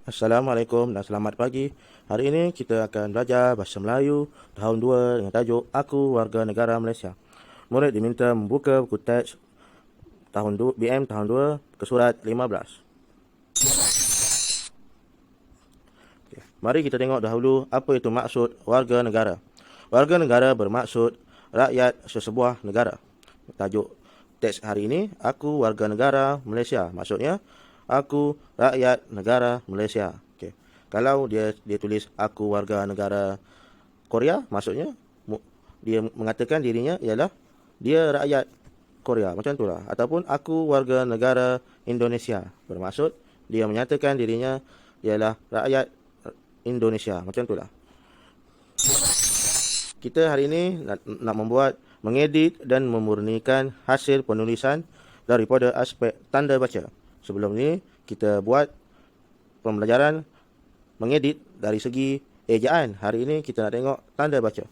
Assalamualaikum dan selamat pagi. Hari ini kita akan belajar Bahasa Melayu tahun 2 dengan tajuk Aku Warga Negara Malaysia. Murid diminta membuka buku teks tahun 2, BM tahun 2 ke surat 15. Mari kita tengok dahulu apa itu maksud warga negara. Warga negara bermaksud rakyat sesebuah negara. Tajuk teks hari ini, Aku Warga Negara Malaysia. Maksudnya, aku rakyat negara Malaysia. Okay. Kalau dia tulis aku warga negara Korea, maksudnya dia mengatakan dirinya ialah dia rakyat Korea, macam itulah. Ataupun aku warga negara Indonesia, bermaksud dia menyatakan dirinya ialah rakyat Indonesia, macam itulah. Kita hari ini nak mengedit dan memurnikan hasil penulisan daripada aspek tanda baca. Sebelum ni, kita buat pembelajaran mengedit dari segi ejaan. Hari ini, kita nak tengok tanda baca.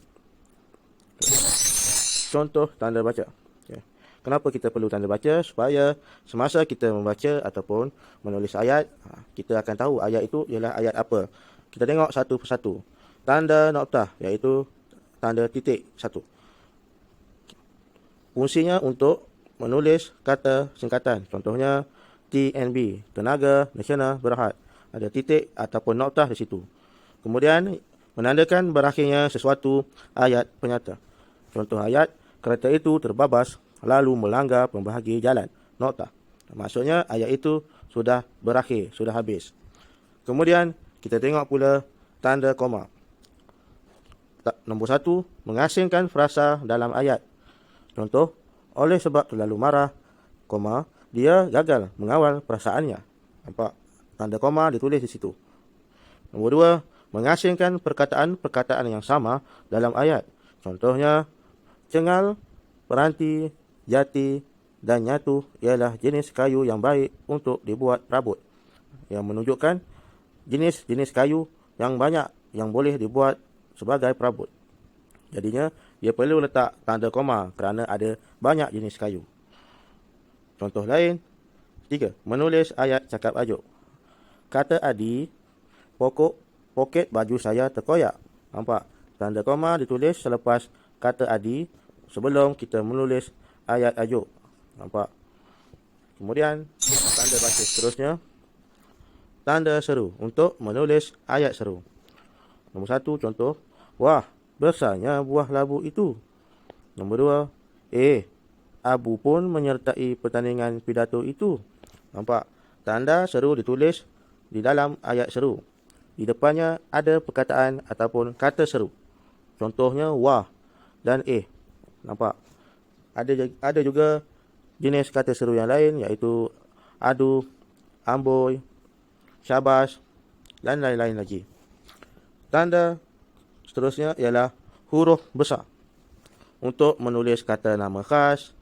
Contoh tanda baca. Kenapa kita perlu tanda baca? Supaya semasa kita membaca ataupun menulis ayat, kita akan tahu ayat itu ialah ayat apa. Kita tengok satu persatu. Tanda noktah, iaitu tanda titik satu. Fungsinya untuk menulis kata singkatan. Contohnya, TNB, Tenaga Nasional Berhad. Ada titik ataupun noktah di situ. Kemudian, menandakan berakhirnya sesuatu ayat penyata. Contoh ayat, kereta itu terbabas lalu melanggar pembahagi jalan. Noktah. Maksudnya, ayat itu sudah berakhir, sudah habis. Kemudian, kita tengok pula tanda koma. Nombor 1, mengasingkan frasa dalam ayat. Contoh, oleh sebab terlalu marah, koma, dia gagal mengawal perasaannya. Nampak? Tanda koma ditulis di situ. Nombor 2, mengasingkan perkataan-perkataan yang sama dalam ayat. Contohnya, cengal, peranti, jati, dan nyatu ialah jenis kayu yang baik untuk dibuat perabot. Yang menunjukkan jenis-jenis kayu yang banyak yang boleh dibuat sebagai perabot. Jadinya, dia perlu letak tanda koma kerana ada banyak jenis kayu. Contoh lain, 3. Menulis ayat cakap ajuk. Kata Adi, poket baju saya terkoyak. Nampak? Tanda koma ditulis selepas kata Adi sebelum kita menulis ayat ajuk. Nampak? Kemudian, tanda baca seterusnya. Tanda seru untuk menulis ayat seru. Nombor 1, contoh. Wah, besarnya buah labu itu. Nombor 2, Abu pun menyertai pertandingan pidato itu. Nampak? Tanda seru ditulis di dalam ayat seru. Di depannya ada perkataan ataupun kata seru. Contohnya wah dan Nampak? Ada juga jenis kata seru yang lain, iaitu adu, amboi, syabas dan lain-lain lagi. Tanda seterusnya ialah huruf besar untuk menulis kata nama khas.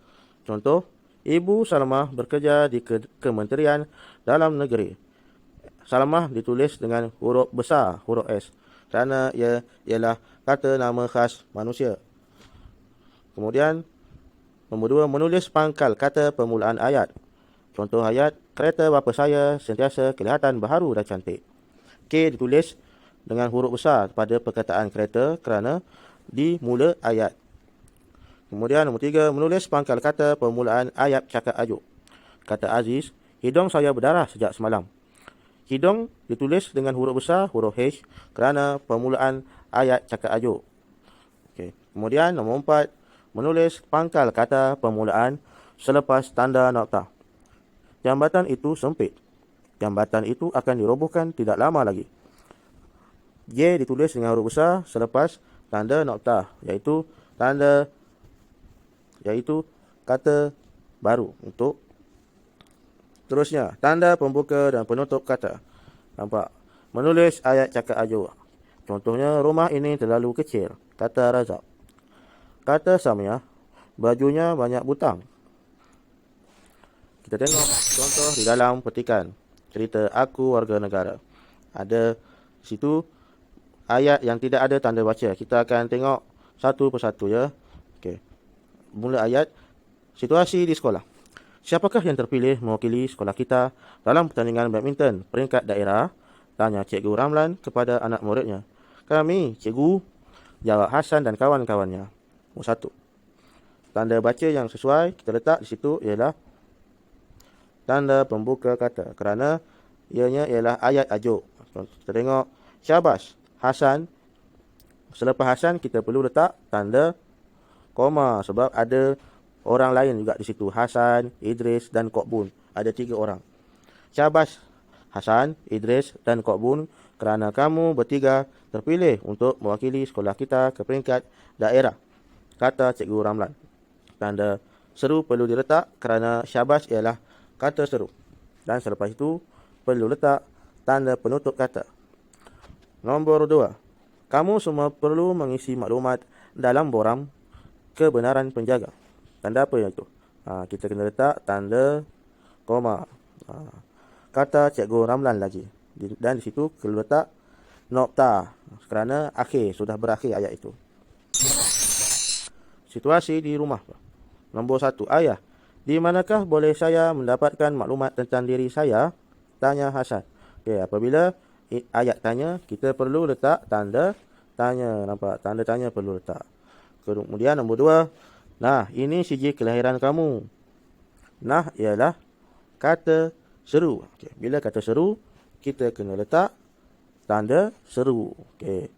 Contoh, Ibu Salamah bekerja di Kementerian Dalam Negeri. Salamah ditulis dengan huruf besar, huruf S, kerana ia ialah kata nama khas manusia. Kemudian, nombor 2, menulis pangkal kata permulaan ayat. Contoh ayat, kereta bapa saya sentiasa kelihatan baharu dan cantik. K ditulis dengan huruf besar pada perkataan kereta kerana di mula ayat. Kemudian nombor 3, menulis pangkal kata permulaan ayat cakap ajuk. Kata Aziz, hidung saya berdarah sejak semalam. Hidung ditulis dengan huruf besar, huruf H, kerana permulaan ayat cakap ajuk. Okay. Kemudian nombor 4, menulis pangkal kata permulaan selepas tanda noktah. Jambatan itu sempit. Jambatan itu akan dirobohkan tidak lama lagi. J ditulis dengan huruf besar selepas tanda noktah, iaitu kata baru untuk terusnya. Tanda pembuka dan penutup kata. Nampak? Menulis ayat cakap ajuk. Contohnya, rumah ini terlalu kecil, kata Razak. Kata Samiah, bajunya banyak butang. Kita tengok contoh di dalam petikan cerita Aku Warga Negara. Ada situ ayat yang tidak ada tanda baca. Kita akan tengok satu persatu ya. Okey. Mula ayat, situasi di sekolah. Siapakah yang terpilih mewakili sekolah kita dalam pertandingan badminton peringkat daerah Tanya Cikgu Ramlan kepada anak muridnya. Kami, Cikgu, jawab Hasan dan kawan-kawannya. Nombor 1. Tanda baca yang sesuai kita letak di situ ialah tanda pembuka kata kerana ianya ialah ayat ajuk. Kita tengok Syabas, Hasan. Selepas Hasan kita perlu letak tanda koma sebab ada orang lain juga di situ. Hasan, Idris dan Kok Bun. Ada 3 orang. Syabas Hasan, Idris dan Kok Bun kerana kamu bertiga terpilih untuk mewakili sekolah kita ke peringkat daerah, kata Cikgu Ramlan. Tanda seru perlu diletak kerana syabas ialah kata seru. Dan selepas itu perlu letak tanda penutup kata. Nombor 2. Kamu semua perlu mengisi maklumat dalam borang kebenaran penjaga. Tanda apa yang itu? Kita kena letak tanda koma. Kata Cikgu Ramlan lagi. Dan di situ perlu letak nokta kerana akhir, sudah berakhir ayat itu. Situasi di rumah. Nombor 1. Ayah, di manakah boleh saya mendapatkan maklumat tentang diri saya? Tanya Hasan. Okay, apabila ayat tanya, kita perlu letak tanda tanya. Nampak? Tanda tanya perlu letak. Kemudian nombor 2. Nah, ini sijil kelahiran kamu. Nah, ialah kata seru. Okay. Bila kata seru, kita kena letak tanda seru. Okay.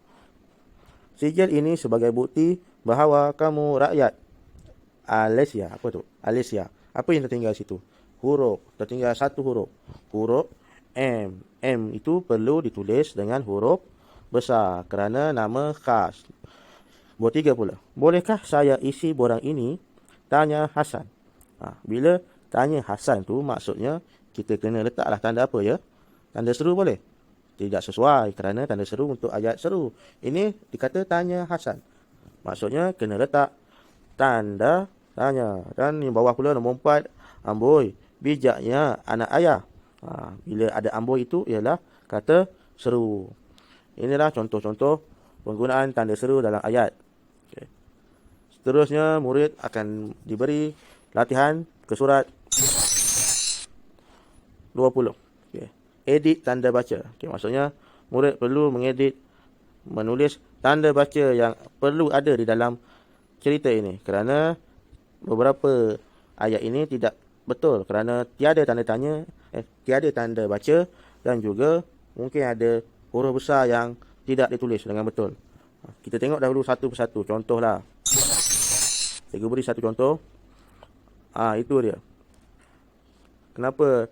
Sijil ini sebagai bukti bahawa kamu rakyat Malaysia. Apa tu? Malaysia. Apa yang tertinggal situ? Huruf. Tertinggal satu huruf. Huruf M. M itu perlu ditulis dengan huruf besar kerana nama khas. Nombor 3 pula. Bolehkah saya isi borang ini? Tanya Hasan. Bila tanya Hasan tu maksudnya kita kena letaklah tanda apa ya? Tanda seru boleh? Tidak sesuai kerana tanda seru untuk ayat seru. Ini dikata tanya Hasan. Maksudnya kena letak tanda tanya. Dan di bawah pula nombor 4. Amboi, bijaknya anak ayah. Bila ada amboi itu ialah kata seru. Inilah contoh-contoh penggunaan tanda seru dalam ayat. Okay. Seterusnya murid akan diberi latihan ke surat 20. Okay. Edit tanda baca. Okay, maksudnya murid perlu mengedit, menulis tanda baca yang perlu ada di dalam cerita ini. Kerana beberapa ayat ini tidak betul kerana tiada tanda tanya, tiada tanda baca dan juga mungkin ada huruf besar yang tidak ditulis dengan betul. Kita tengok dahulu satu persatu. Contohlah. Saya beri satu contoh. Itu dia. Kenapa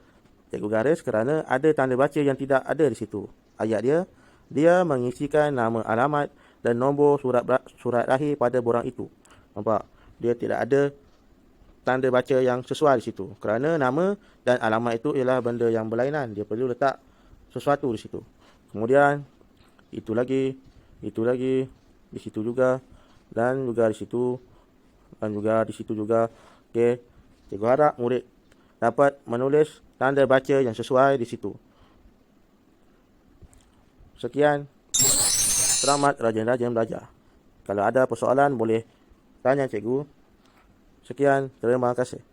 cikgu garis? Kerana ada tanda baca yang tidak ada di situ. Ayat dia mengisikan nama, alamat dan nombor surat lahir pada borang itu. Nampak? Dia tidak ada tanda baca yang sesuai di situ. Kerana nama dan alamat itu ialah benda yang berlainan. Dia perlu letak sesuatu di situ. Kemudian itu lagi, di situ juga dan juga di situ dan juga di situ juga. Okey. Cikgu harap murid dapat menulis tanda baca yang sesuai di situ. Sekian. Selamat rajin-rajin belajar. Kalau ada persoalan boleh tanya cikgu. Sekian, terima kasih.